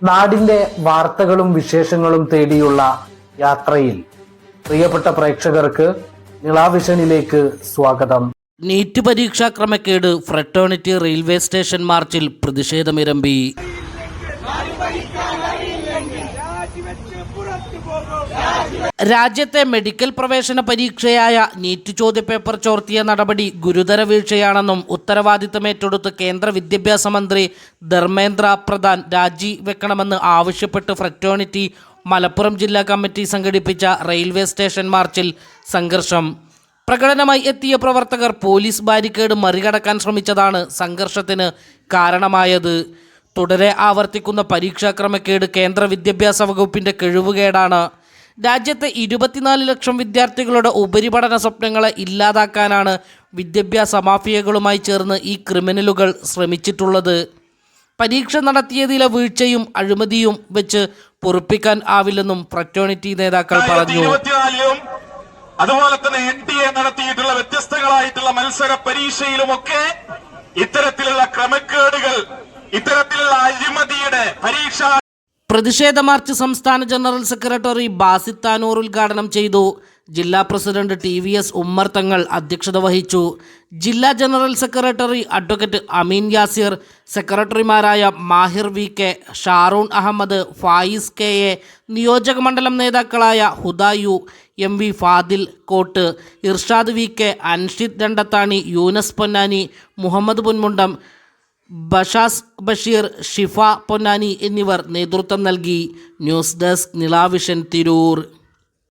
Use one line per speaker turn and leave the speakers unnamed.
നാടിന്റെ വാർത്തകളും വിശേഷങ്ങളും തേടിയുള്ള യാത്രയിൽ പ്രിയപ്പെട്ട പ്രേക്ഷകർക്ക് നിളാവിഷനിലേക്ക് സ്വാഗതം.
നീറ്റ് പരീക്ഷാ ക്രമക്കേട് ഫ്രട്ടേണിറ്റി റെയിൽവേ സ്റ്റേഷൻ മാർച്ചിൽ പ്രതിഷേധമിരമ്പി. രാജ്യത്തെ മെഡിക്കൽ പ്രവേശന പരീക്ഷയായ നീറ്റ് ചോദ്യപേപ്പർ ചോർത്തിയ നടപടി ഗുരുതര വീഴ്ചയാണെന്നും ഉത്തരവാദിത്തമേറ്റെടുത്ത് കേന്ദ്ര വിദ്യാഭ്യാസ മന്ത്രി ധർമ്മേന്ദ്ര പ്രധാൻ രാജിവെക്കണമെന്ന് ആവശ്യപ്പെട്ട് ഫ്രട്ടേണിറ്റി മലപ്പുറം ജില്ലാ കമ്മിറ്റി സംഘടിപ്പിച്ച റെയിൽവേ സ്റ്റേഷൻ മാർച്ചിൽ സംഘർഷം. പ്രകടനമായി എത്തിയ പ്രവർത്തകർ പോലീസ് ബാരിക്കേഡ് മറികടക്കാൻ ശ്രമിച്ചതാണ് സംഘർഷത്തിന് കാരണമായത്. തുടരെ ആവർത്തിക്കുന്ന പരീക്ഷാ ക്രമക്കേട് കേന്ദ്ര വിദ്യാഭ്യാസ വകുപ്പിൻ്റെ കഴിവുകേടാണ്. രാജ്യത്തെ 24 ലക്ഷം വിദ്യാർത്ഥികളുടെ ഉപരിപഠന സ്വപ്നങ്ങളെ ഇല്ലാതാക്കാനാണ് വിദ്യാഭ്യാസ മാഫിയകളുമായി ചേർന്ന് ഈ ക്രിമിനലുകൾ ശ്രമിച്ചിട്ടുള്ളത്. പരീക്ഷ നടത്തിയതിലെ വീഴ്ചയും അഴിമതിയും വെച്ച് പൊറുപ്പിക്കാൻ ആവില്ലെന്നും ഫ്രട്ടേണിറ്റി നേതാക്കൾ പറഞ്ഞു.
അതുപോലെ തന്നെ NTA നടത്തിയിട്ടുള്ള വ്യത്യസ്തങ്ങളായിട്ടുള്ള മത്സര പരീക്ഷയിലുമൊക്കെ ഇത്തരത്തിലുള്ള ക്രമക്കേടുകൾ, ഇത്തരത്തിലുള്ള അഴിമതിയുടെ പരീക്ഷ
പ്രതിഷേധ മാർച്ച് സംസ്ഥാന ജനറൽ സെക്രട്ടറി ബാസിത്ത് താനൂർ ഉദ്ഘാടനം ചെയ്തു. ജില്ലാ പ്രസിഡന്റ് TVS ഉമ്മർ തങ്ങൾ അധ്യക്ഷത വഹിച്ചു. ജില്ലാ ജനറൽ സെക്രട്ടറി അഡ്വക്കേറ്റ് അമീൻ യാസിർ, സെക്രട്ടറിമാരായ മാഹിർ VK, ഷാറൂൺ അഹമ്മദ്, ഫായിസ് KA, നിയോജക മണ്ഡലം നേതാക്കളായ ഹുദായു, MV ഫാദിൽ കോട്ട്, ഇർഷാദ് VK, അൻഷിദ് രണ്ടത്താണി, യൂനസ് പൊന്നാനി, മുഹമ്മദ് പൊന്മുണ്ടം, ബഷാസ് ബഷീർ, ഷിഫ പൊന്നാനി എന്നിവർ നേതൃത്വം നൽകി. News desk Nilavision Tirur.